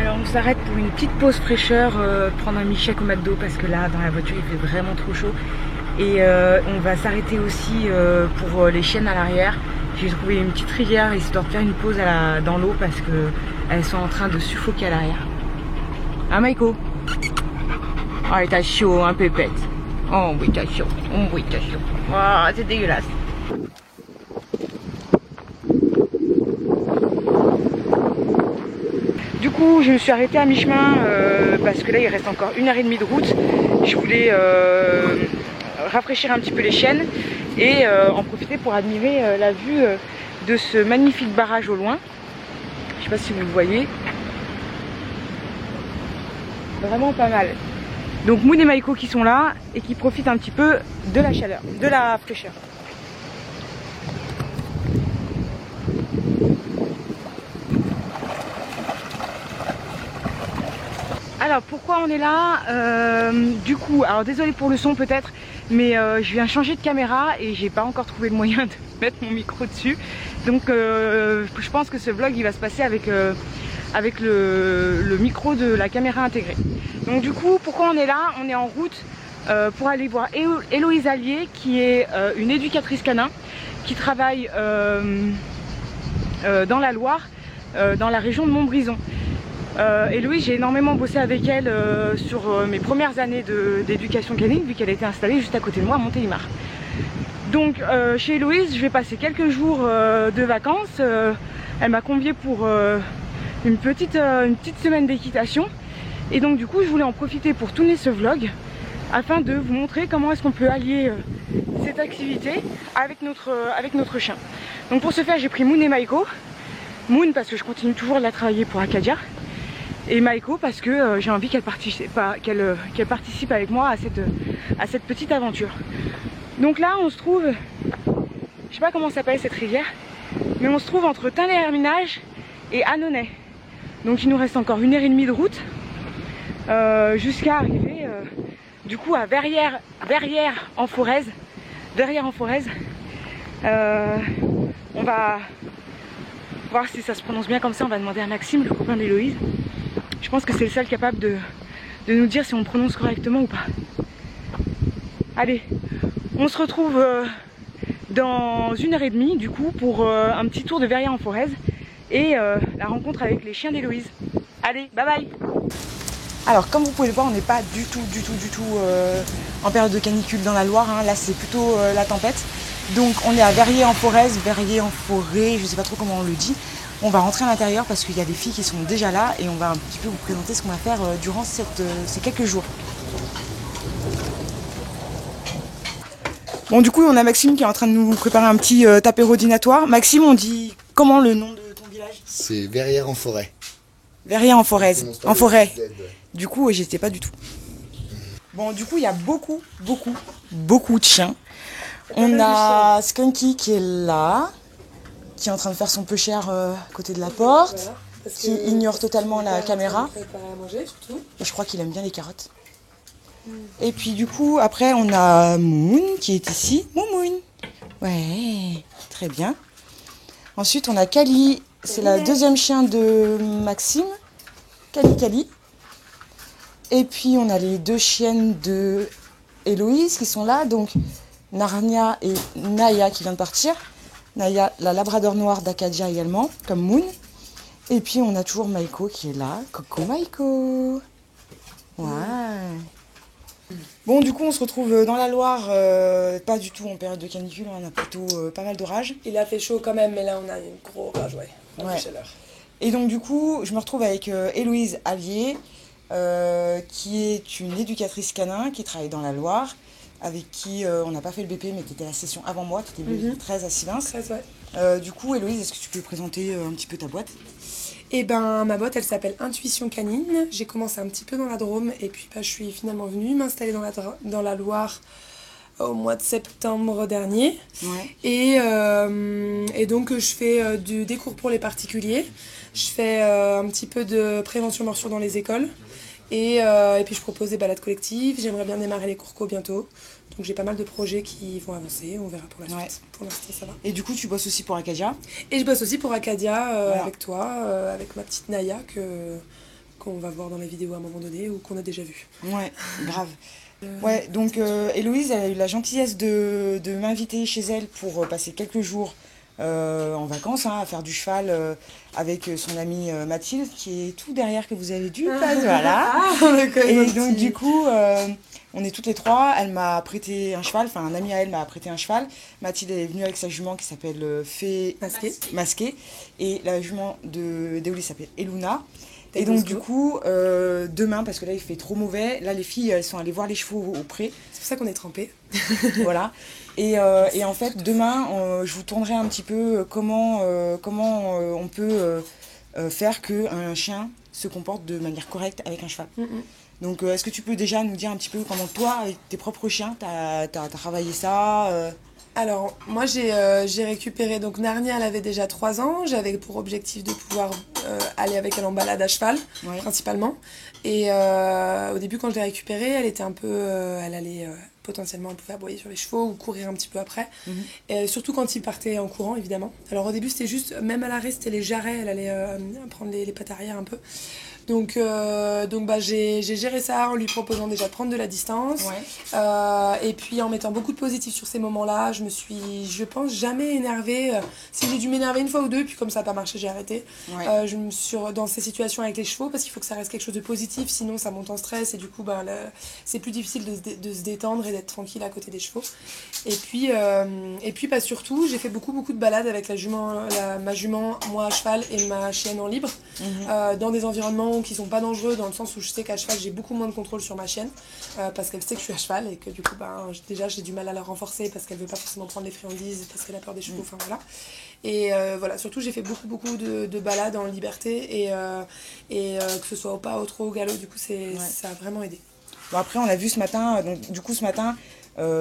Alors on s'arrête pour une petite pause fraîcheur, prendre un milkshake au McDo parce que là dans la voiture il fait vraiment trop chaud. Et on va s'arrêter aussi pour les chiennes à l'arrière. J'ai trouvé une petite rivière histoire de faire une pause dans l'eau parce qu'elles sont en train de suffoquer à l'arrière. Hein Maïko? Oh t'as chaud hein pépette. Oh oui t'as chaud, oh oui t'as chaud. Oh c'est dégueulasse. Du coup je me suis arrêtée à mi-chemin parce que là il reste encore 1h30 de route. Je voulais rafraîchir un petit peu les chiennes et en profiter pour admirer la vue de ce magnifique barrage au loin. Je sais pas si vous le voyez. Vraiment pas mal. Donc Moon et Maïko qui sont là et qui profitent un petit peu de la chaleur, de la fraîcheur. Alors pourquoi on est là du coup, alors désolé pour le son peut-être, mais je viens changer de caméra et j'ai pas encore trouvé le moyen de mettre mon micro dessus. Donc je pense que ce vlog il va se passer avec le micro de la caméra intégrée. Donc du coup pourquoi on est là? On est en route pour aller voir Héloïse Allier qui est une éducatrice canin qui travaille dans la Loire, dans la région de Montbrison. Héloïse, j'ai énormément bossé avec elle sur mes premières années d'éducation canine vu qu'elle était installée juste à côté de moi à Montélimar. Donc chez Héloïse, je vais passer quelques jours de vacances. Elle m'a conviée pour une petite semaine d'équitation. Et donc du coup, je voulais en profiter pour tourner ce vlog afin de vous montrer comment est-ce qu'on peut allier cette activité avec notre chien. Donc pour ce faire, j'ai pris Moon et Maïko. Moon parce que je continue toujours de la travailler pour Acadia. Et Maïko parce que j'ai envie qu'elle participe avec moi à cette petite aventure. Donc là on se trouve, je sais pas comment s'appelle cette rivière, mais on se trouve entre Tain-les-Herminages et Annonay. Donc il nous reste encore 1h30 de route jusqu'à arriver du coup à Verrières en Forez. On va voir si ça se prononce bien comme ça, on va demander à Maxime, le copain d'Héloïse. Je pense que c'est le seul capable de nous dire si on prononce correctement ou pas. Allez, on se retrouve dans 1h30 du coup pour un petit tour de Verrières en Forez et la rencontre avec les chiens d'Héloïse. Allez, bye bye. Alors comme vous pouvez le voir, on n'est pas du tout en période de canicule dans la Loire, hein. Là c'est plutôt la tempête. Donc on est à Verrières en Forez, je sais pas trop comment on le dit. On va rentrer à l'intérieur parce qu'il y a des filles qui sont déjà là et on va un petit peu vous présenter ce qu'on va faire durant ces quelques jours. Bon du coup on a Maxime qui est en train de nous préparer un petit apéro dînatoire. Maxime, on dit comment le nom de ton village? C'est Verrières en Forêt. Verrières en Forez, en forêt. Du coup j'y étais pas du tout. Bon du coup il y a beaucoup de chiens. On a Skunky qui est là, qui est en train de faire son peu cher à côté de la porte, voilà, qui ignore totalement la caméra. Et je crois qu'il aime bien les carottes. Et puis du coup, après, on a Moon qui est ici. Moon. Ouais, très bien. Ensuite, on a Kali, c'est la deuxième chien de Maxime. Kali. Et puis, on a les deux chiennes de Héloïse qui sont là, donc Narnia et Naya qui vient de partir. Naya, la labrador noire d'Acadia également, comme Moon. Et puis on a toujours Maïko qui est là. Coucou Maïko. Ouais. Bon du coup on se retrouve dans la Loire, pas du tout en période de canicule, on a plutôt pas mal d'orage. Il a fait chaud quand même, mais là on a une gros orage, ouais. De chaleur. Et donc du coup je me retrouve avec Héloïse Allier, qui est une éducatrice canin qui travaille dans la Loire, avec qui on n'a pas fait le BP mais tu étais à la session avant moi, tu étais 13 à Sivins. 13, ouais. Du coup Héloïse, est-ce que tu peux présenter un petit peu ta boîte? Eh ben ma boîte elle s'appelle Intuition Canine. J'ai commencé un petit peu dans la Drôme et puis je suis finalement venue m'installer dans la Loire au mois de septembre dernier. Ouais. Et donc je fais des cours pour les particuliers. Je fais un petit peu de prévention morsure dans les écoles. Et puis je propose des balades collectives. J'aimerais bien démarrer les cours co bientôt. Donc j'ai pas mal de projets qui vont avancer, on verra pour la suite. Ouais. Pour l'instant ça va. Et du coup tu bosses aussi pour Acadia? Et je bosse aussi pour Acadia, voilà. avec toi, avec ma petite Naya qu'on va voir dans la vidéo à un moment donné ou qu'on a déjà vu. Ouais, grave. Ouais, donc Héloïse, elle a eu la gentillesse de m'inviter chez elle pour passer quelques jours en vacances, hein, à faire du cheval avec son amie Mathilde, qui est tout derrière que vous avez dû passer. Voilà. Et donc du coup, on est toutes les trois. Elle m'a prêté un cheval, enfin un ami à elle m'a prêté un cheval. Mathilde est venue avec sa jument qui s'appelle Fée Masquée. Et la jument d'Héloïse s'appelle Eluna. Et donc du coup, demain, parce que là il fait trop mauvais, là les filles elles sont allées voir les chevaux au pré. C'est pour ça qu'on est trempés. Voilà. Et en fait, demain, je vous tournerai un petit peu comment on peut faire qu'un chien se comporte de manière correcte avec un cheval. Donc est-ce que tu peux déjà nous dire un petit peu comment toi, avec tes propres chiens, t'as travaillé ça Alors, moi j'ai récupéré, donc Narnia elle avait déjà 3 ans, j'avais pour objectif de pouvoir aller avec elle en balade à cheval, principalement. Et au début quand je l'ai récupérée, elle était un peu, elle allait potentiellement, elle pouvait aboyer sur les chevaux ou courir un petit peu après. Et surtout quand il partait en courant, évidemment. Alors au début c'était juste, même à l'arrêt c'était les jarrets, elle allait prendre les pattes arrière un peu. Donc j'ai géré ça en lui proposant déjà de prendre de la distance. Et puis en mettant beaucoup de positif sur ces moments-là. Je me suis, je pense, jamais énervée. Si j'ai dû m'énerver une fois ou deux, puis comme ça n'a pas marché, j'ai arrêté. Je me suis dans ces situations avec les chevaux parce qu'il faut que ça reste quelque chose de positif, sinon ça monte en stress et du coup c'est plus difficile de se détendre et d'être tranquille à côté des chevaux. Et puis surtout, j'ai fait beaucoup de balades avec ma jument, moi à cheval et ma chienne en libre, dans des environnements qui sont pas dangereux, dans le sens où je sais qu'à cheval j'ai beaucoup moins de contrôle sur ma chienne parce qu'elle sait que je suis à cheval et que du coup déjà j'ai du mal à la renforcer parce qu'elle veut pas forcément prendre les friandises parce qu'elle a peur des chevaux, enfin voilà. Et voilà, surtout j'ai fait beaucoup de balades en liberté et que ce soit au pas, au trot, au galop, du coup ça a vraiment aidé. Bon, après on a vu ce matin, donc du coup ce matin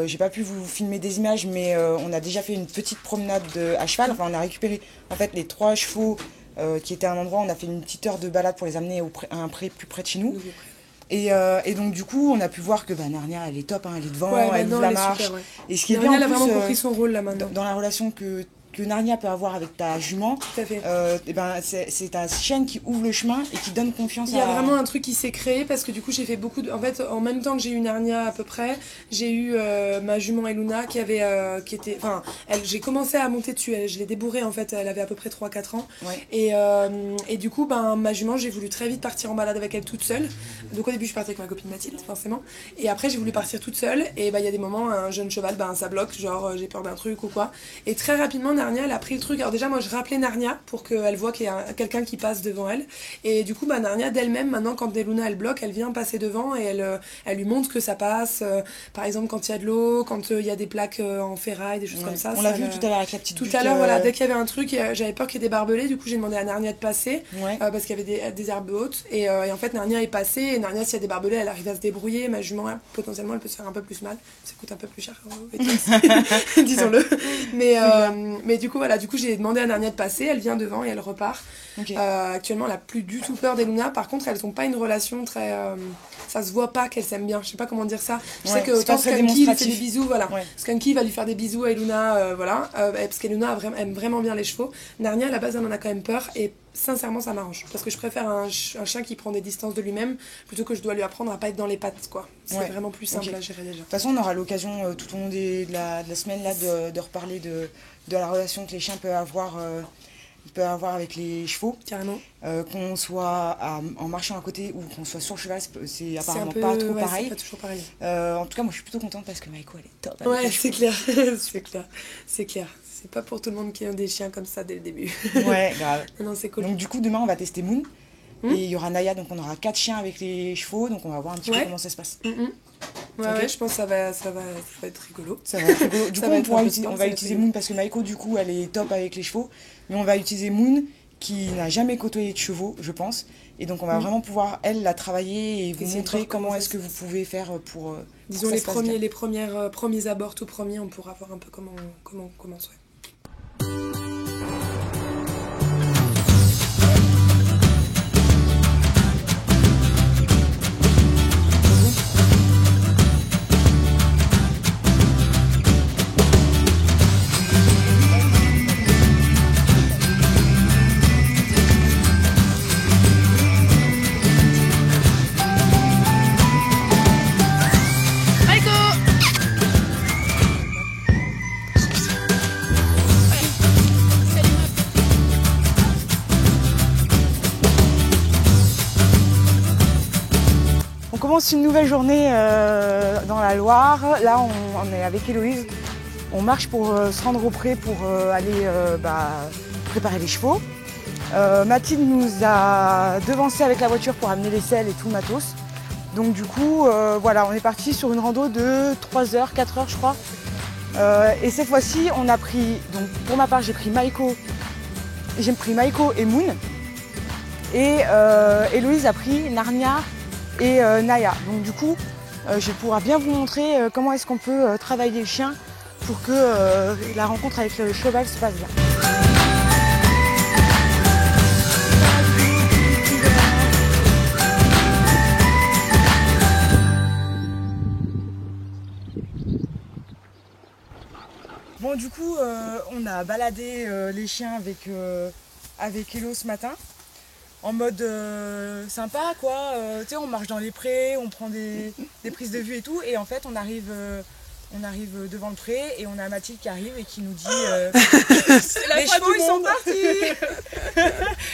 j'ai pas pu vous filmer des images, mais on a déjà fait une petite promenade à cheval. Enfin on a récupéré en fait les 3 chevaux qui était à un endroit, on a fait une petite heure de balade pour les amener à un pré plus près de chez nous. Et donc du coup, on a pu voir que Narnia, elle est top, hein, elle est devant, elle ouvre la marche. Super, Et ce qui est Narnia, bien en plus, elle a vraiment compris son rôle là maintenant. Dans la relation que Narnia peut avoir avec ta jument, tout à fait. C'est ta chienne qui ouvre le chemin et qui donne confiance. Il y a vraiment un truc qui s'est créé parce que du coup j'ai fait en fait en même temps que j'ai eu Narnia à peu près, j'ai eu ma jument Eluna qui était, enfin j'ai commencé à monter dessus, je l'ai débourrée en fait, elle avait à peu près 3-4 ans. Et du coup ma jument, j'ai voulu très vite partir en balade avec elle toute seule. Donc au début je partais avec ma copine Mathilde forcément, et après j'ai voulu partir toute seule et il y a des moments, un jeune cheval ça bloque, genre j'ai peur d'un truc ou quoi, et très rapidement Narnia elle a pris le truc. Alors déjà moi je rappelais Narnia pour qu'elle voit qu'il y a quelqu'un qui passe devant elle, et du coup Narnia d'elle-même maintenant quand Eluna elle bloque, elle vient passer devant et elle lui montre que ça passe, par exemple quand il y a de l'eau, quand il y a des plaques en ferraille, des choses comme ça. On l'a vu tout à l'heure avec la petite tout à l'heure voilà, dès qu'il y avait un truc, j'avais peur qu'il y ait des barbelés, du coup j'ai demandé à Narnia de passer parce qu'il y avait des herbes hautes, et en fait Narnia est passée, et Narnia s'il y a des barbelés elle arrive à se débrouiller. Ma jument potentiellement elle peut se faire un peu plus mal, ça coûte un peu plus cher disons-le, mais du coup voilà, du coup j'ai demandé à Narnia de passer, elle vient devant et elle repart. Actuellement elle a plus du tout peur d'Eluna, par contre elles ont pas une relation très ça se voit pas qu'elles s'aiment bien, je sais pas comment dire ça. Je sais que autant Skunky lui fait des bisous, voilà, Skunky va lui faire des bisous à Eluna, voilà, parce qu'Eluna aime vraiment bien les chevaux. Narnia à la base elle en a quand même peur, et sincèrement ça m'arrange parce que je préfère un chien qui prend des distances de lui-même plutôt que je dois lui apprendre à pas être dans les pattes, quoi. C'est vraiment plus simple à gérer déjà. De toute façon on aura l'occasion tout au long de la semaine là de reparler de la relation que les chiens peuvent avoir avec les chevaux. Carrément. Qu'on soit en marchant à côté ou qu'on soit sur le cheval, c'est apparemment pas trop pareil. C'est pas toujours pareil. En tout cas moi je suis plutôt contente parce que Maïko elle est top. Ouais, c'est clair. C'est clair. C'est pas pour tout le monde qui a des chiens comme ça dès le début. Ouais, grave. Non, c'est cool. Donc du coup demain on va tester Moon. Et il y aura Naya, donc on aura 4 chiens avec les chevaux, donc on va voir un petit peu comment ça se passe. Ouais, je pense que ça va être rigolo. Ça va être rigolo. Du coup on va utiliser Moon parce que Maïko du coup elle est top avec les chevaux, mais on va utiliser Moon qui n'a jamais côtoyé de chevaux, je pense, et donc on va vraiment pouvoir elle la travailler et vous montrer comment est-ce que vous pouvez faire pour disons les premiers abords tout premiers, on pourra voir un peu comment commence. commence une nouvelle journée dans la Loire. Là, on est avec Héloïse. On marche pour se rendre au pré pour aller préparer les chevaux. Mathilde nous a devancé avec la voiture pour amener les selles et tout le matos. Donc du coup, voilà, on est parti sur une rando de 3 heures, 4 heures je crois. Et cette fois-ci, on a pris, donc pour ma part, j'ai pris Maïko et Moon. Et Héloïse a pris Narnia et Naya. Donc du coup, je vais pouvoir bien vous montrer comment est-ce qu'on peut travailler le chien pour que la rencontre avec le cheval se passe bien. Bon, du coup, on a baladé les chiens avec Hello ce matin, en mode sympa quoi. Tu sais, on marche dans les prés, on prend des prises de vue et tout, et en fait on arrive devant le pré et on a Mathilde qui arrive et qui nous dit les chevaux ils sont partis.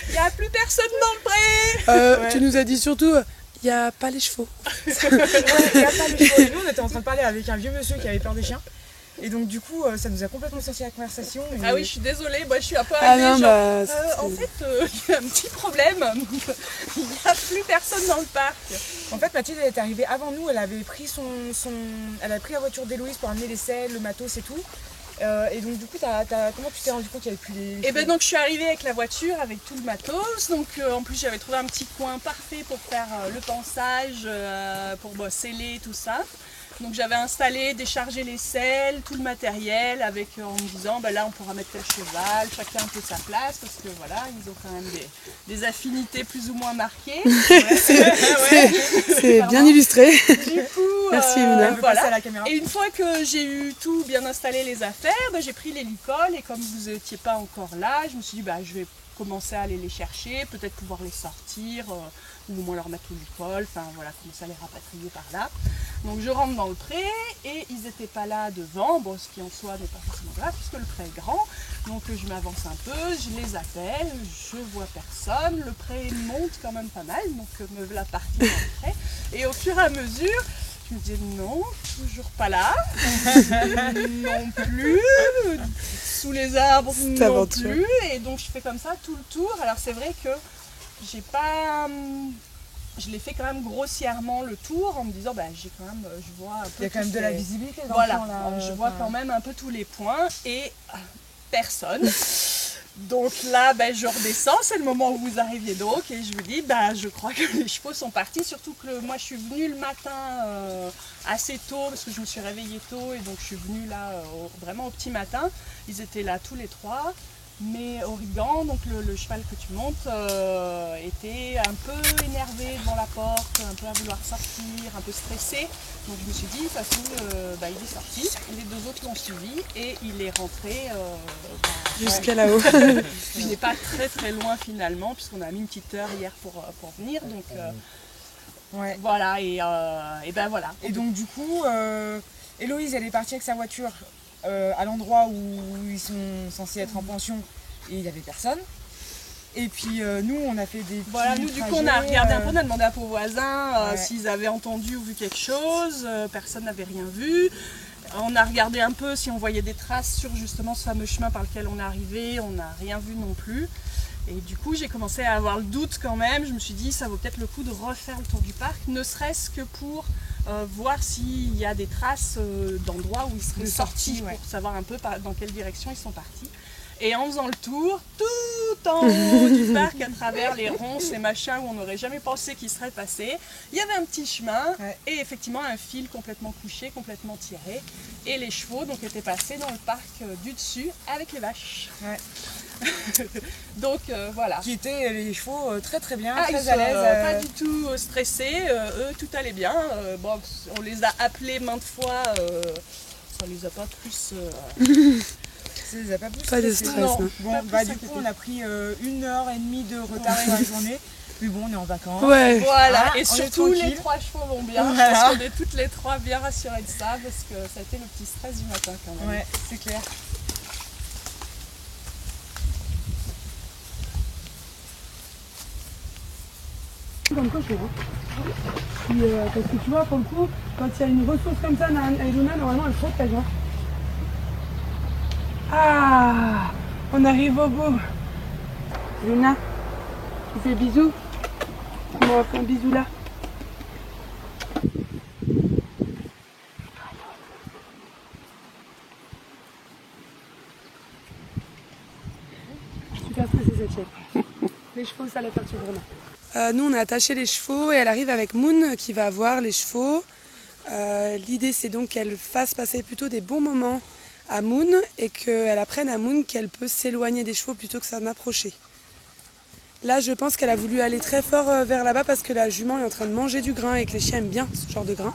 Il n'y a plus personne dans le pré. Tu nous as dit surtout, il n'y a pas les chevaux. Ouais, il n'y a pas les chevaux. Et nous on était en train de parler avec un vieux monsieur qui avait peur des chiens. Et donc du coup, ça nous a complètement sorti la conversation. Et... Ah oui, je suis désolée, moi je suis un peu arrivée, en fait, il y a un petit problème, il n'y a plus personne dans le parc. En fait, Mathilde elle est arrivée avant nous, elle avait pris elle a pris la voiture d'Héloïse pour amener les selles, le matos et tout. Et donc du coup, comment tu t'es rendu compte qu'il n'y avait plus les... Et ben donc je suis arrivée avec la voiture, avec tout le matos, donc en plus j'avais trouvé un petit coin parfait pour faire le pansage, pour sceller tout ça. Donc j'avais installé, déchargé les selles, tout le matériel, avec en me disant là on pourra mettre tel cheval, chacun un peu sa place, parce que voilà, ils ont quand même des affinités plus ou moins marquées. C'est bien illustré. Du coup, merci Mouna. Voilà. Et une fois que j'ai eu tout bien installé les affaires, j'ai pris les licoles et comme vous n'étiez pas encore là, je me suis dit je vais commencer à aller les chercher, peut-être pouvoir les sortir, ou au moins leur mettre au licol, enfin voilà, commencer à les rapatrier par là. Donc je rentre dans le pré et ils n'étaient pas là devant, bon ce qui en soi n'est pas forcément grave puisque le pré est grand. Donc je m'avance un peu, je les appelle, je vois personne, le pré monte quand même pas mal, donc me voilà partie dans le pré. Et au fur et à mesure, je me dis non, toujours pas là, non plus, sous les arbres non plus, et donc je fais comme ça tout le tour. Alors c'est vrai que je l'ai fait quand même grossièrement le tour en me disant j'ai quand même, je vois un peu. Il y a quand même de la visibilité dans le champ, là. Je vois quand même un peu tous les points et personne. Donc là, je redescends, c'est le moment où vous arriviez donc et je vous dis, je crois que les chevaux sont partis, surtout que moi je suis venue le matin assez tôt parce que je me suis réveillée tôt et donc je suis venue là vraiment au petit matin. Ils étaient là tous les trois. Mais Origan, donc le cheval que tu montes, était un peu énervé devant la porte, un peu à vouloir sortir, un peu stressé. Donc je me suis dit, de toute façon, il est sorti, les deux autres l'ont suivi et il est rentré jusqu'à là-haut. Il n'est pas très très loin finalement, puisqu'on a mis une petite heure hier pour venir. Donc voilà, et voilà. Et donc du coup, Héloïse, elle est partie avec sa voiture à l'endroit où ils sont censés être en pension et il n'y avait personne. Et puis nous on a fait des voilà, nous du coup on a regardé un peu, on a demandé à vos voisins s'ils avaient entendu ou vu quelque chose, personne n'avait rien vu. On a regardé un peu si on voyait des traces sur justement ce fameux chemin par lequel on est arrivé, on n'a rien vu non plus. Et du coup j'ai commencé à avoir le doute quand même, je me suis dit ça vaut peut-être le coup de refaire le tour du parc, ne serait-ce que pour voir s'il y a des traces d'endroits où ils seraient sortis, pour savoir un peu dans quelle direction ils sont partis. Et en faisant le tour, tout en haut du parc, à travers les ronces, les machins où on n'aurait jamais pensé qu'ils seraient passés, il y avait un petit chemin et effectivement un fil complètement couché, complètement tiré. Et les chevaux donc étaient passés dans le parc du dessus avec les vaches. Donc voilà. Qui étaient les chevaux très très bien, très à l'aise. Pas du tout stressés, eux tout allait bien. Bon, on les a appelés maintes fois, ça les a pas plus... Ça les a pas plus pas de stress. Non. Bon, du coup on a pris 1h30 de retard dans la journée. Mais bon, on est en vacances. Ouais. Voilà, et surtout les trois chevaux vont bien. Je pense qu'on est toutes les trois bien rassurées de ça parce que ça a été le petit stress du matin quand même. Ouais, c'est clair. Comme quoi, Parce que tu vois, pour le coup, quand il y a une ressource comme ça, Luna, normalement, elle protège. Hein. Ah, on arrive au bout. Luna, tu fais bisous. On va faire un bisou là. Super stressée cette chaîne. Les chevaux, ça la perturbe vraiment. Nous, on a attaché les chevaux et elle arrive avec Moon qui va voir les chevaux. L'idée, c'est donc qu'elle fasse passer plutôt des bons moments à Moon et qu'elle apprenne à Moon qu'elle peut s'éloigner des chevaux plutôt que s'en approcher. Là, je pense qu'elle a voulu aller très fort vers là-bas parce que la jument est en train de manger du grain et que les chiens aiment bien ce genre de grain.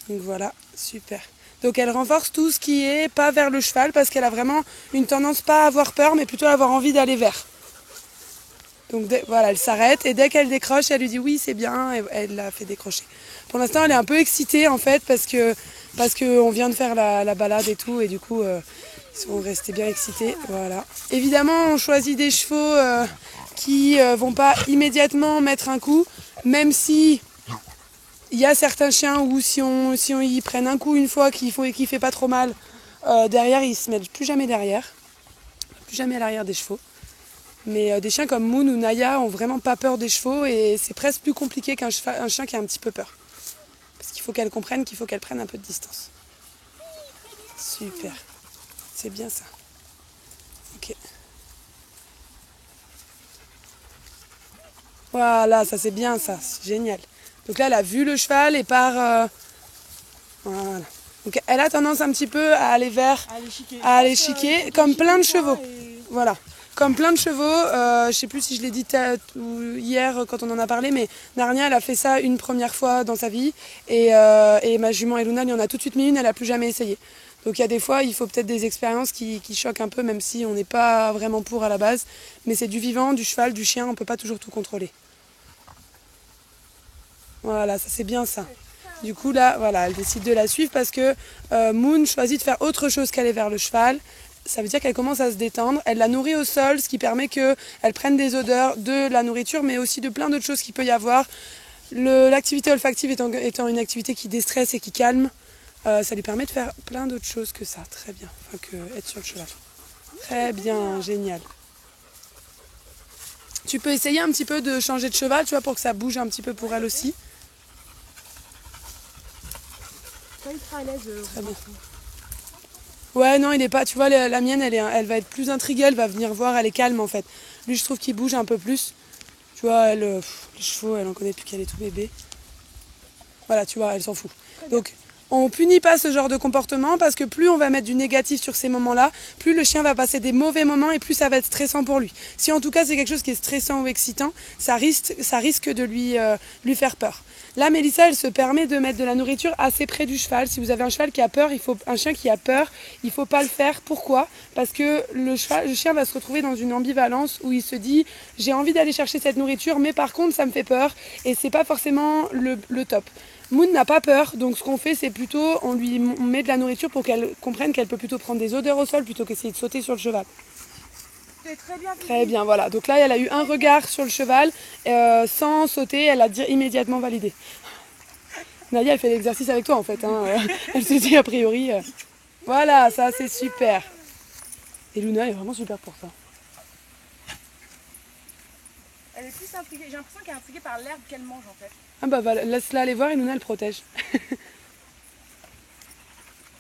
Donc voilà, super. Donc elle renforce tout ce qui est pas vers le cheval parce qu'elle a vraiment une tendance pas à avoir peur mais plutôt à avoir envie d'aller vers. Donc voilà, elle s'arrête et dès qu'elle décroche, elle lui dit oui c'est bien et elle la fait décrocher. Pour l'instant elle est un peu excitée en fait parce que on vient de faire la balade et tout et du coup ils sont restés bien excités. Voilà. Évidemment on choisit des chevaux qui vont pas immédiatement mettre un coup, même si il y a certains chiens où si on y prennent un coup une fois qui fait pas trop mal, derrière ils se mettent plus jamais derrière, plus jamais à l'arrière des chevaux. Mais des chiens comme Moon ou Naya ont vraiment pas peur des chevaux et c'est presque plus compliqué qu'un chien qui a un petit peu peur. Parce qu'il faut qu'elle comprenne qu'il faut qu'elle prenne un peu de distance. Super, c'est bien ça. Ok. Voilà, ça c'est bien ça, c'est génial. Donc là, elle a vu le cheval et part... Voilà. Donc elle a tendance un petit peu à aller vers... À aller chiquer, comme plein de chevaux. Voilà. Comme plein de chevaux. Je sais plus si je l'ai dit hier quand on en a parlé, mais Narnia, elle a fait ça une première fois dans sa vie. Et ma jument Eluna, elle en a tout de suite mis une, elle n'a plus jamais essayé. Donc il y a des fois, il faut peut-être des expériences qui choquent un peu, même si on n'est pas vraiment pour à la base. Mais c'est du vivant, du cheval, du chien, on ne peut pas toujours tout contrôler. Voilà, ça c'est bien ça. Du coup là, voilà, elle décide de la suivre parce que Moon choisit de faire autre chose qu'aller vers le cheval. Ça veut dire qu'elle commence à se détendre. Elle la nourrit au sol, ce qui permet qu'elle prenne des odeurs de la nourriture, mais aussi de plein d'autres choses qu'il peut y avoir. L'activité olfactive étant une activité qui déstresse et qui calme, ça lui permet de faire plein d'autres choses que ça. Très bien, enfin que être sur le cheval. Très bien, génial. Tu peux essayer un petit peu de changer de cheval, tu vois, pour que ça bouge un petit peu pour elle aussi. Il sera à l'aise. Très bien. Ouais, non, il est pas. Tu vois, la mienne, elle va être plus intriguée, elle va venir voir, elle est calme en fait. Lui, je trouve qu'il bouge un peu plus. Tu vois, les chevaux, elle en connaît depuis qu'elle est tout bébé. Voilà, tu vois, elle s'en fout. Donc, on punit pas ce genre de comportement parce que plus on va mettre du négatif sur ces moments-là, plus le chien va passer des mauvais moments et plus ça va être stressant pour lui. Si en tout cas c'est quelque chose qui est stressant ou excitant, ça risque de lui faire peur. Là, Mélissa, elle se permet de mettre de la nourriture assez près du cheval. Si vous avez un cheval qui a peur, un chien qui a peur, il faut pas le faire. Pourquoi ? Parce que le chien va se retrouver dans une ambivalence où il se dit j'ai envie d'aller chercher cette nourriture, mais par contre ça me fait peur et c'est pas forcément le top. Moon n'a pas peur, donc ce qu'on fait c'est plutôt on met de la nourriture pour qu'elle comprenne qu'elle peut plutôt prendre des odeurs au sol plutôt qu'essayer de sauter sur le cheval. C'est très bien. Très bien, voilà. Donc là elle a eu un regard sur le cheval sans sauter, elle a immédiatement validé. Nadia elle fait l'exercice avec toi en fait, hein. Elle se dit a priori voilà, ça c'est super. Et Luna est vraiment super pour ça. Elle est plus intriguée, j'ai l'impression qu'elle est intriguée par l'herbe qu'elle mange en fait. Ah bah voilà, laisse-la aller voir et Luna elle protège.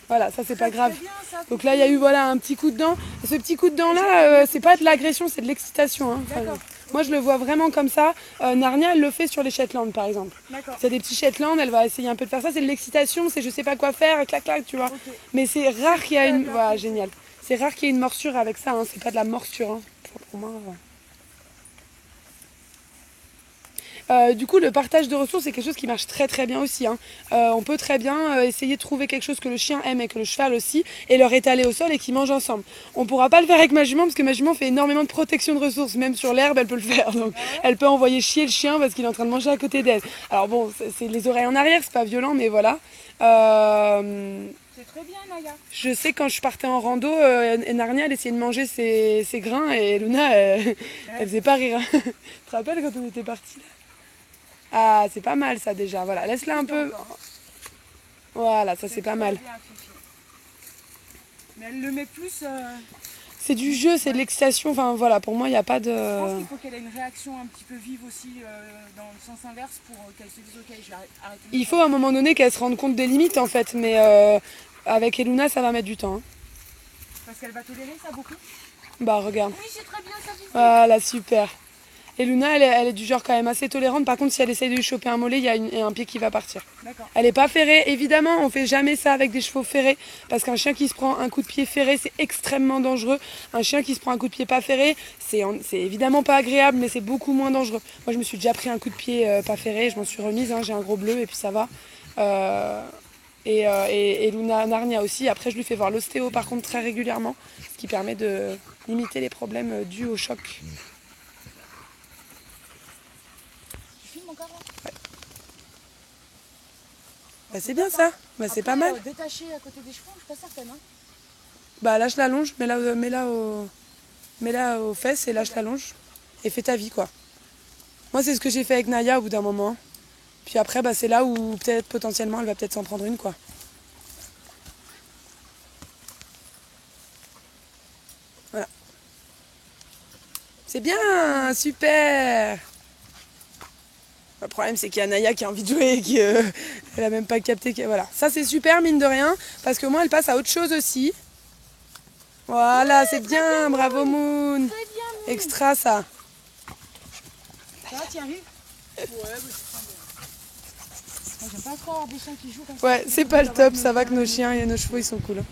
Voilà, ça c'est pas grave. Bien, ça, donc là il y a eu voilà un petit coup de dent. Et ce petit coup de dent là, c'est pas de l'agression, c'est de l'excitation. Hein. Enfin, moi je le vois vraiment comme ça. Narnia elle le fait sur les Shetland par exemple. C'est des petits Shetland, elle va essayer un peu de faire ça. C'est de l'excitation, c'est je sais pas quoi faire, clac clac, tu vois. Okay. Mais c'est rare qu'il y ait une... Voilà, génial. C'est rare qu'il y ait une morsure avec ça, hein. C'est pas de la morsure. Hein. Pour moi... Du coup, le partage de ressources, c'est quelque chose qui marche très très bien aussi. Hein. On peut très bien essayer de trouver quelque chose que le chien aime et que le cheval aussi, et leur étaler au sol et qu'ils mangent ensemble. On ne pourra pas le faire avec ma jument, parce que ma jument fait énormément de protection de ressources, même sur l'herbe, elle peut le faire. Donc, elle peut envoyer chier le chien parce qu'il est en train de manger à côté d'elle. Alors bon, c'est les oreilles en arrière, c'est pas violent, mais voilà. C'est C'est très bien, Naya. Je sais quand je partais en rando, Narnia elle essayait de manger ses grains et Luna elle faisait pas rire. Tu te rappelles quand on était partis là? Ah c'est pas mal ça déjà, voilà, laisse-la un peu. Voilà, ça c'est pas mal. Mais elle le met plus... C'est du jeu, c'est de l'excitation, enfin voilà, pour moi il n'y a pas de... Je pense qu'il faut qu'elle ait une réaction un petit peu vive aussi dans le sens inverse pour qu'elle se dise ok, je vais arrêter. Il faut à un moment donné qu'elle se rende compte des limites en fait, mais avec Eluna ça va mettre du temps. Hein. Parce qu'elle va tolérer ça beaucoup. Bah regarde. Oui, c'est très bien ça. Voilà, super. Et Luna, elle est du genre quand même assez tolérante. Par contre, si elle essaye de lui choper un mollet, il y a un pied qui va partir. Elle n'est pas ferrée. Évidemment, on fait jamais ça avec des chevaux ferrés. Parce qu'un chien qui se prend un coup de pied ferré, c'est extrêmement dangereux. Un chien qui se prend un coup de pied pas ferré, c'est évidemment pas agréable, mais c'est beaucoup moins dangereux. Moi, je me suis déjà pris un coup de pied pas ferré. Je m'en suis remise. Hein, j'ai un gros bleu et puis ça va. Et Luna Narnia aussi. Après, je lui fais voir l'ostéo par contre très régulièrement. Ce qui permet de limiter les problèmes dus au choc. Ouais. Bah, c'est bien ça, bah, c'est pas mal. Détaché à côté des chevaux, je suis pas certaine. Hein. Bah lâche la longe, mets-la aux fesses et lâche la longe. Et fais ta vie quoi. Moi c'est ce que j'ai fait avec Naya au bout d'un moment. Puis après bah, c'est là où peut-être potentiellement elle va peut-être s'en prendre une quoi. Voilà. C'est bien, super. Le problème, c'est qu'il y a Naya qui a envie de jouer et qu'elle n'a même pas capté. Voilà. Ça, c'est super, mine de rien, parce que moi, elle passe à autre chose aussi. Voilà, c'est bien, bravo Moon. Extra, ça. Ça va, t'y arrives? Ouais, bah, moi, j'aime pas trop avoir des chiens qui jouent comme ça. Ouais, c'est pas le top, ça va que nos chiens et nos chevaux, ils sont cool.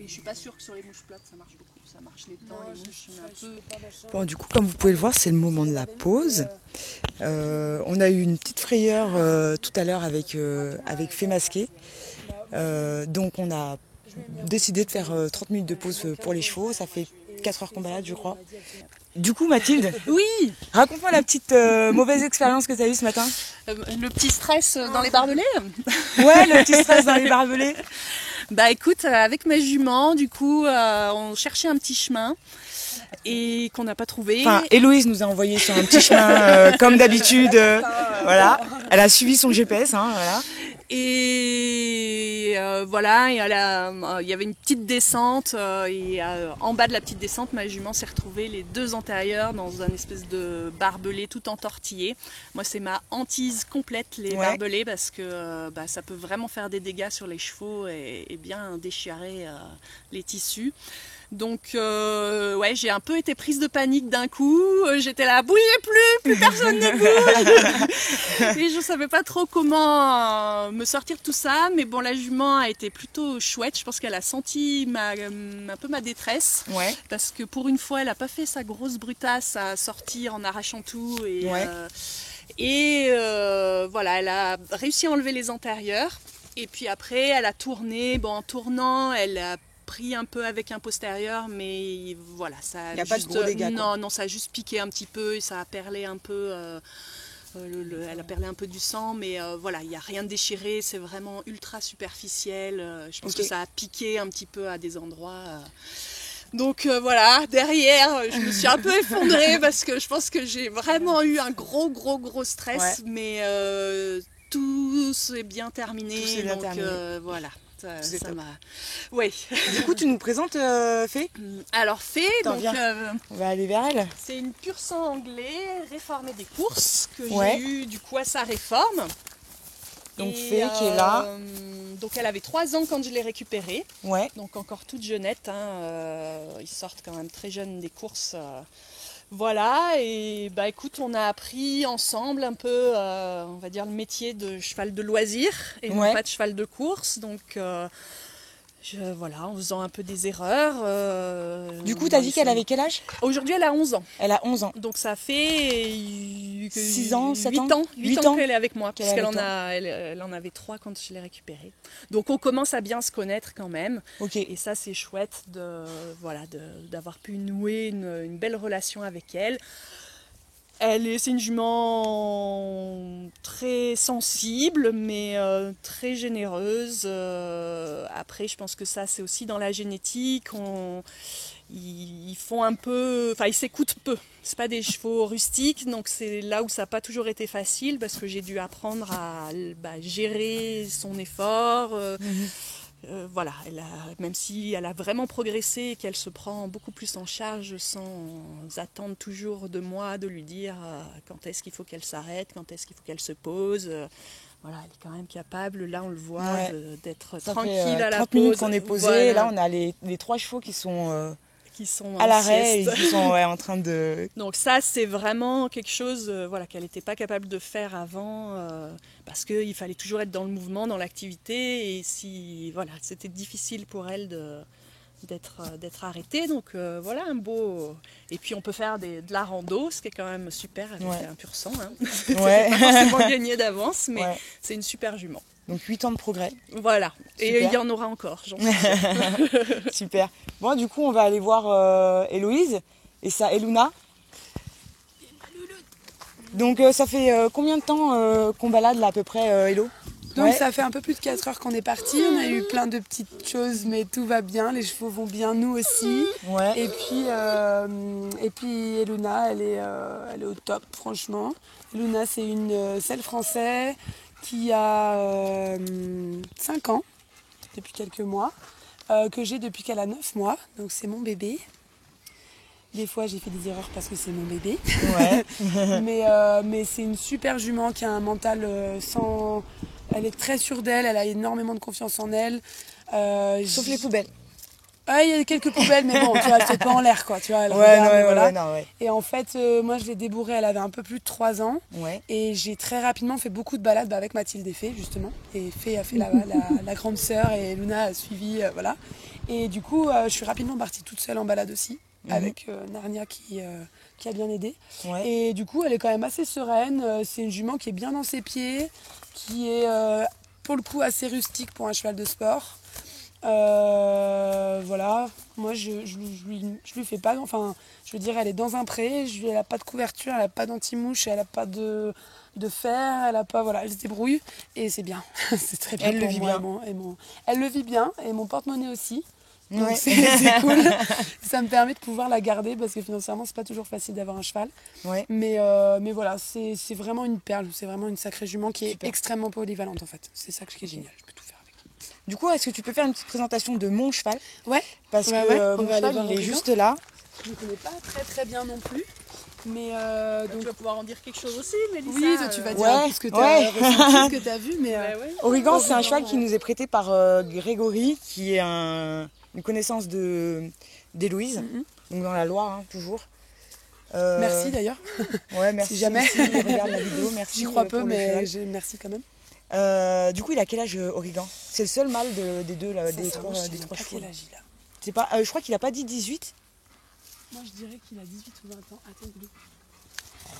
Je suis pas sûre que sur les mouches plates ça marche beaucoup. Ça marche les dents, les mouches, un peu. Bon, du coup, comme vous pouvez le voir, c'est le moment de la pause. On a eu une petite frayeur tout à l'heure avec Fée Masquée. Donc on a décidé de faire 30 minutes de pause pour les chevaux. Ça fait 4 heures qu'on balade, je crois. Du coup, Mathilde, Oui, raconte-moi la petite mauvaise expérience que tu as eue ce matin. le petit stress dans les barbelés. Ouais, le petit stress dans les barbelés. Bah écoute, avec ma jument, du coup, on cherchait un petit chemin et qu'on n'a pas trouvé. Enfin, Héloïse nous a envoyé sur un petit chemin, comme d'habitude. Voilà, elle a suivi son GPS, hein, voilà. Et voilà, et il y avait une petite descente et en bas de la petite descente, ma jument s'est retrouvée les deux antérieures dans un espèce de barbelé tout entortillé. Moi, c'est ma hantise complète, les barbelés, parce que ça peut vraiment faire des dégâts sur les chevaux et bien déchirer les tissus. Donc ouais, j'ai un peu été prise de panique d'un coup, j'étais là, bougez plus personne ne bouge. Et je savais pas trop comment me sortir de tout ça, mais bon, la jument a été plutôt chouette, je pense qu'elle a senti un peu ma détresse, parce que pour une fois elle a pas fait sa grosse brutasse à sortir en arrachant tout et voilà, elle a réussi à enlever les antérieurs et puis après elle a tourné, bon en tournant elle a pris un peu avec un postérieur, mais voilà, ça a pas de gros dégâts, non, ça a juste piqué un petit peu et ça a perlé un peu, elle a perlé un peu du sang, mais voilà, il n'y a rien de déchiré, c'est vraiment ultra superficiel, je pense que ça a piqué un petit peu à des endroits. Donc voilà, derrière, je me suis un peu effondrée parce que je pense que j'ai vraiment eu un gros stress, mais tout s'est bien terminé. Tout s'est bien terminé. Voilà. C'est Ça top. m'a. Oui. Du coup, tu nous présentes Fée? Alors Fée, Attends, donc viens. On va aller vers elle. c'est une pur sang anglais réformée des courses que Ouais. j'ai eu du coup à sa réforme. Donc Et, Fée qui est là. Donc elle avait 3 ans quand je l'ai récupérée, Ouais. donc encore toute jeunette. Ils sortent quand même très jeunes des courses. Voilà, et bah écoute, on a appris ensemble un peu, on va dire, le métier de cheval de loisir et non Ouais. pas de cheval de course. Donc voilà, en faisant un peu des erreurs. Du coup, t'as dit qu'elle avait quel âge? Aujourd'hui, elle a 11 ans. Elle a 11 ans. Donc ça fait 6 ans, 7 8 ans ans, 8 8 ans ans qu'elle est avec moi, qu'elle est puisqu'elle avec elle en avait 3 quand je l'ai récupérée. Donc on commence à bien se connaître quand même. Ok. Et ça, c'est chouette d'avoir pu nouer une belle relation avec elle. C'est une jument très sensible, mais très généreuse. Après, je pense que ça, c'est aussi dans la génétique. Ils font un peu, enfin, ils s'écoutent peu. C'est pas des chevaux rustiques, donc c'est là où ça n'a pas toujours été facile, parce que j'ai dû apprendre à gérer son effort. Voilà, même si elle a vraiment progressé et qu'elle se prend beaucoup plus en charge sans attendre toujours de moi de lui dire quand est-ce qu'il faut qu'elle s'arrête, quand est-ce qu'il faut qu'elle se pose. Voilà, elle est quand même capable, là on le voit, Ouais. d'être Ça tranquille fait à la 30 pose. minutes qu'on est posé. Voilà, Et là, on a les 3 chevaux qui sont qui sont à en l'arrêt et sieste. qui sont en train de... Donc ça, c'est vraiment quelque chose qu'elle n'était pas capable de faire avant, parce qu'il fallait toujours être dans le mouvement, dans l'activité, et c'était difficile pour elle d'être arrêtée. Donc voilà, un beau... Et puis on peut faire de la rando, ce qui est quand même super avec Ouais. un pur sang. Hein. Ouais. C'est pas forcément gagné d'avance, mais Ouais. c'est une super jument. Donc 8 ans de progrès. Voilà, et Super. il y en aura encore, j'en suis sûre. Super. Bon, du coup, on va aller voir Héloïse et sa Eluna. Donc, ça fait combien de temps qu'on balade là à peu près, Hélo? Donc Ouais. ça fait un peu plus de 4 heures qu'on est parti. On a eu plein de petites choses, mais tout va bien. Les chevaux vont bien, nous aussi. Ouais. Et puis Eluna, elle est au top, franchement. Eluna, c'est une selle français qui a 5 ans, depuis quelques mois, que j'ai depuis qu'elle a 9 mois. Donc c'est mon bébé. Des fois, j'ai fait des erreurs parce que c'est mon bébé. Ouais. Mais c'est une super jument qui a un mental sans... Elle est très sûre d'elle, elle a énormément de confiance en elle. Sauf les poubelles. Ah, il y a quelques poubelles, mais bon, tu vois, elle saute pas en l'air, quoi. Tu vois, elle Ouais, regarde, ouais, voilà. ouais, non, ouais. Et en fait, moi, je l'ai débourrée, elle avait un peu plus de 3 ans. Ouais. Et j'ai très rapidement fait beaucoup de balades avec Mathilde et Fée, justement. Et Fée a fait la grande sœur et Luna a suivi, voilà. Et du coup, je suis rapidement partie toute seule en balade aussi, avec Narnia qui a bien aidé. Ouais. Et du coup, elle est quand même assez sereine. C'est une jument qui est bien dans ses pieds, qui est pour le coup assez rustique pour un cheval de sport. Voilà, moi je lui fais pas, enfin je veux dire, elle est dans un pré, elle n'a pas de couverture, elle n'a pas d'anti-mouche, elle n'a pas de fer, elle a pas, voilà, elle se débrouille et c'est bien, c'est très bien. Elle le pour vit moi bien. Elle le vit bien et mon porte-monnaie aussi. Donc Ouais. c'est cool, ça me permet de pouvoir la garder parce que financièrement c'est pas toujours facile d'avoir un cheval. Ouais. Mais voilà, c'est vraiment une perle, c'est vraiment une sacrée jument qui est Super. extrêmement polyvalente en fait. C'est ça qui est génial, je peux tout faire avec. Du coup, est-ce que tu peux faire une petite présentation de mon cheval? Ouais, Parce Ouais, que ouais, on mon va aller cheval, voir il est Rodrigo. juste là. je ne connais pas très bien non plus. Mais Tu vas pouvoir en dire quelque chose aussi, Mélissa. oui, toi, tu vas dire ouais, un peu ce que tu ouais. as ressenti, ce que tu as vu. Mais Ouais. Origan, c'est un Origan, cheval qui ouais. nous est prêté par Grégory, qui est une connaissance d'Héloïse, donc dans la Loire, hein, toujours. merci d'ailleurs. Ouais, merci. Si jamais. Si il regarde la vidéo, merci. J'y crois pour peu, le cheval. mais merci quand même. Du coup, il a quel âge, Origan? C'est le seul mâle des deux, là, des trois Je sais chevaux. pas quel âge il a. C'est pas, je crois qu'il a pas dit 18. Moi, je dirais qu'il a 18 ou 20 ans. Attends, Blue.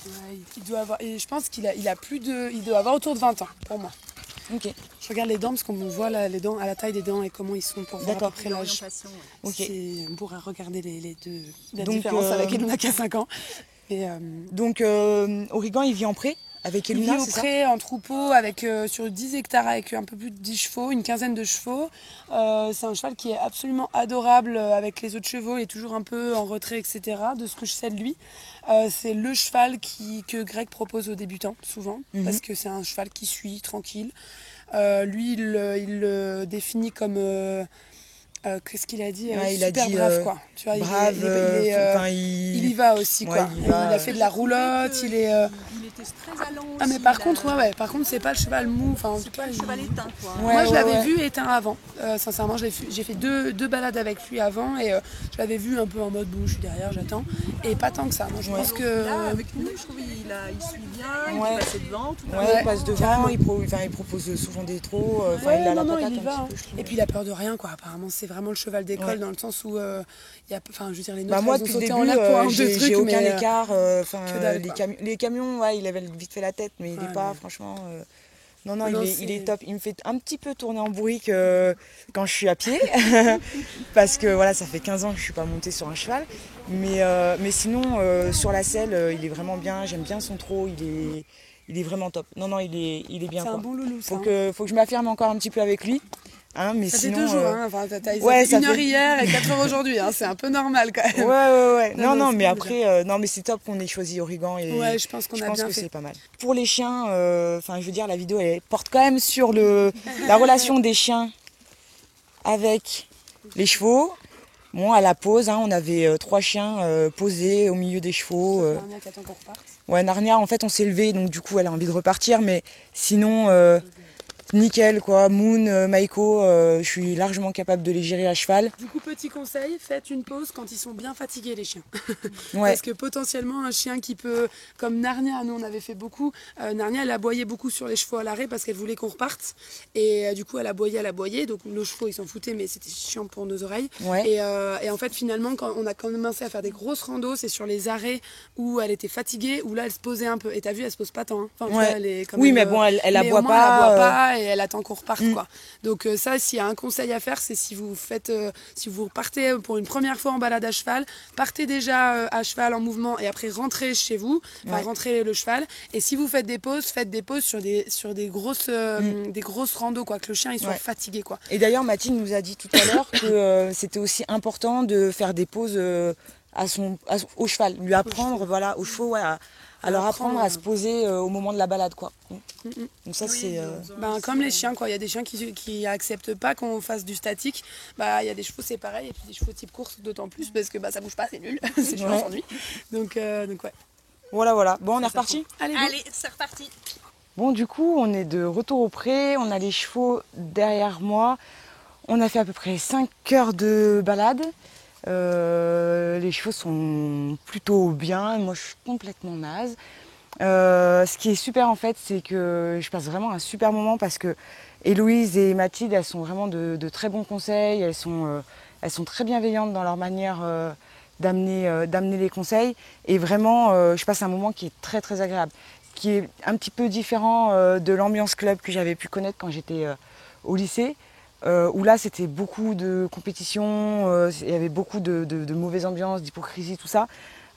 Ouais, il doit avoir. Et je pense qu'il a, il doit avoir autour de 20 ans pour moi. Ok. Je regarde les dents parce qu'on voit les dents à la taille des dents et comment ils sont pour voir à D'accord. peu près l'âge. L'orientation, ouais. Ok. On pourrait regarder les deux. La Donc, différence avec Eluna qui a 5 ans. Et, Donc, Origan, il vit en pré Avec Il vit Eluna, au c'est ça? pré, en troupeau, sur 10 hectares, avec un peu plus de 10 chevaux, une quinzaine de chevaux. C'est un cheval qui est absolument adorable avec les autres chevaux. Il est toujours un peu en retrait, etc. De ce que je sais de lui. C'est le cheval que Greg propose aux débutants, souvent, parce que c'est un cheval qui suit, tranquille. Lui, il le définit comme... qu'est-ce qu'il a dit? Ouais, il a super dit, brave, quoi. Tu vois, brave, il y va aussi, ouais, quoi. il va, Il a fait de la roulotte, il est... Il était très allant. Ah mais par contre, par contre, c'est pas le cheval mou. Enfin, en tout cas, Le cheval éteint, quoi. Ouais, moi, je l'avais ouais. vu éteint avant. Sincèrement, j'ai fait deux balades avec lui avant et je l'avais vu un peu en mode bon, je suis derrière, j'attends. Et pas tant que ça. Moi, je pense que Là, avec nous, je trouve il suit bien, Ouais. il passe devant. Tout Ouais, il passe devant, il propose souvent des trot. Enfin, il a la patate il y un va. petit Hein. peu, je trouve. Et puis il a peur de rien, quoi. Apparemment, c'est vraiment le cheval d'école dans le sens où enfin, je veux dire, les nôtres, Moi, elles ont depuis le sauté début, en l'air pour un ou deux j'ai trucs, aucun mais écart. que dalle, quoi. Les camions, ouais, il avait vite fait la tête, mais il n'est pas, franchement. Non, il est top. Il me fait un petit peu tourner en bourrique quand je suis à pied, parce que voilà, ça fait 15 ans que je ne suis pas montée sur un cheval. Mais sinon, sur la selle, il est vraiment bien. J'aime bien son trot. Il est vraiment top. Non, il est bien. C'est un quoi. bon loulou, ça. Faut que je m'affirme encore un petit peu avec lui. Hein, mais Ça sinon, fait 2 jours, hein. Enfin, t'as ouais, fait 1 heure hier et 4 heures aujourd'hui, hein. C'est un peu normal quand même. Ouais. Non, c'est mais cool, après, non, mais c'est top qu'on ait choisi Origan et Ouais, je pense qu'on a bien que fait. c'est pas mal. Pour les chiens, je veux dire, la vidéo, elle porte quand même sur la relation des chiens avec les chevaux. Bon, à la pause, hein, on avait 3 chiens posés au milieu des chevaux. Narnia qui attend qu'on reparte. Ouais, Narnia, en fait, on s'est levé, donc du coup, elle a envie de repartir, mais sinon, nickel, quoi. Moon, Maiko, je suis largement capable de les gérer à cheval. Du coup, petit conseil, faites une pause quand ils sont bien fatigués, les chiens. Ouais. Parce que potentiellement, un chien qui peut, comme Narnia, nous on avait fait beaucoup, Narnia elle aboyait beaucoup sur les chevaux à l'arrêt parce qu'elle voulait qu'on reparte. Et du coup, elle aboyait. Donc nos chevaux, ils s'en foutaient, mais c'était chiant pour nos oreilles. Ouais. Et en fait, finalement, quand on a commencé à faire des grosses randos, c'est sur les arrêts où elle était fatiguée, où là, elle se posait un peu. Et t'as vu, elle se pose pas tant. Hein. Enfin, Ouais. elle est quand Oui, même, mais bon, elle mais aboie au moins, elle aboie pas. pas et elle attend qu'on reparte, quoi. Donc ça, s'il y a un conseil à faire, c'est si vous partez pour une première fois en balade à cheval, partez déjà à cheval en mouvement et après rentrez chez vous, rentrez le cheval. Et si vous faites des pauses sur des grosses randos, quoi, que le chien il soit fatigué, quoi. Et d'ailleurs, Mathilde nous a dit tout à l'heure que c'était aussi important de faire des pauses au cheval, lui apprendre, voilà, aux chevaux, à leur apprendre à se poser au moment de la balade, quoi. Donc ça, c'est... Comme les chiens, quoi. Il y a des chiens qui acceptent pas qu'on fasse du statique. Il y a des chevaux, c'est pareil. Et puis des chevaux type course, d'autant plus parce que ça bouge pas, c'est nul. C'est chiant, on s'ennuie. Donc ouais. Voilà. Bon, on est reparti ? Allez, c'est reparti. Bon, du coup, on est de retour au pré. On a les chevaux derrière moi. On a fait à peu près 5 heures de balade. Les chevaux sont plutôt bien. Moi, je suis complètement naze. Ce qui est super en fait, c'est que je passe vraiment un super moment parce que Héloïse et Mathilde, elles sont vraiment de très bons conseils. Elles sont très bienveillantes dans leur manière d'amener les conseils. Et vraiment, je passe un moment qui est très très agréable, qui est un petit peu différent de l'ambiance club que j'avais pu connaître quand j'étais au lycée. Où là c'était beaucoup de compétition, il y avait beaucoup de mauvaise ambiance, d'hypocrisie, tout ça.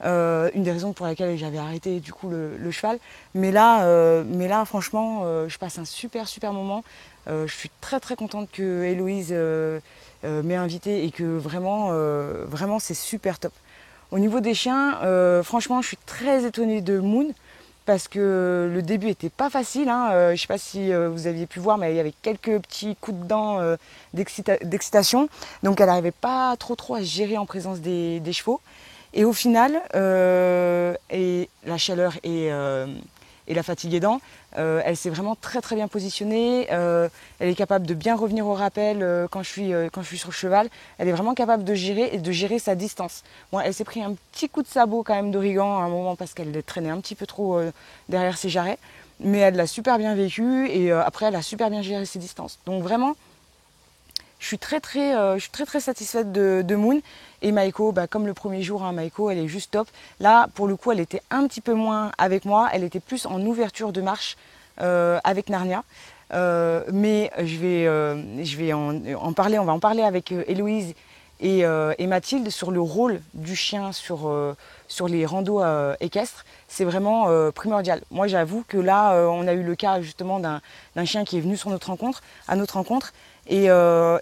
Une des raisons pour lesquelles j'avais arrêté du coup le cheval. Mais là franchement, je passe un super moment. Je suis très très contente que Héloïse m'ait invitée et que vraiment c'est super top. Au niveau des chiens, franchement je suis très étonnée de Moon. Parce que le début était pas facile, hein. Je ne sais pas si vous aviez pu voir, mais il y avait quelques petits coups de dents d'excitation. Donc elle n'arrivait pas trop à se gérer en présence des chevaux. Et au final, et la chaleur et la fatigue aidant, elle s'est vraiment très bien positionnée. Elle est capable de bien revenir au rappel quand je suis sur le cheval. Elle est vraiment capable de gérer sa distance. Bon, elle s'est pris un petit coup de sabot quand même d'Origan à un moment parce qu'elle traînait un petit peu trop derrière ses jarrets. Mais elle l'a super bien vécu et après elle a super bien géré ses distances. Donc vraiment, je suis très satisfaite de Moon. Et Maiko, comme le premier jour, hein, Maiko, elle est juste top. Là, pour le coup, elle était un petit peu moins avec moi. Elle était plus en ouverture de marche avec Narnia. Mais je vais en parler. On va en parler avec Héloïse Et Mathilde, sur le rôle du chien sur les randos équestres, c'est vraiment primordial. Moi, j'avoue que là, on a eu le cas justement d'un chien qui est venu sur à notre rencontre. Et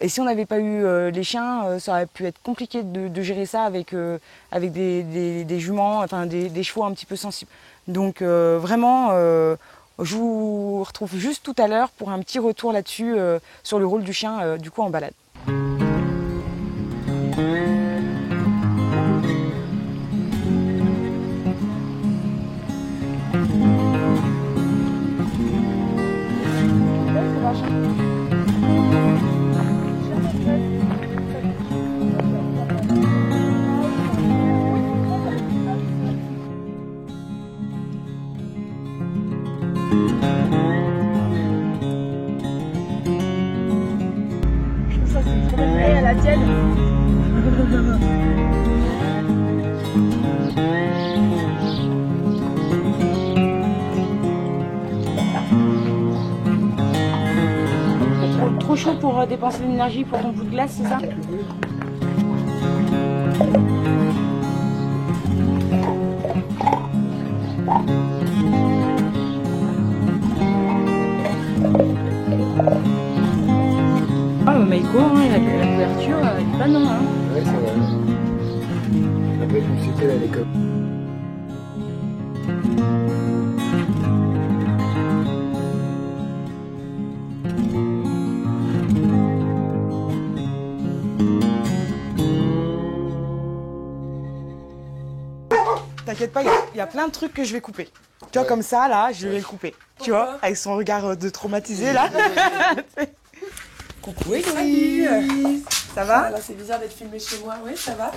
si on n'avait pas eu les chiens, ça aurait pu être compliqué de gérer ça avec des juments, enfin des chevaux un petit peu sensibles. Donc vraiment, je vous retrouve juste tout à l'heure pour un petit retour là-dessus, sur le rôle du chien du coup en balade. Ça c'est trop bien. Elle a la tienne. Trop chaud pour dépenser de l'énergie pour ton bout de glace, c'est ça? Maïko, la couverture, elle est pas non. Hein. Ouais, ça va. Après, je me suis fait à l'école. T'inquiète pas, il y a plein de trucs que je vais couper. Tu vois, comme ça, là, je vais le couper. Tu vois, avec son regard de traumatisé, là. Coucou Héloïse. Ça va? Là, c'est bizarre d'être filmé chez moi. Oui, ça va.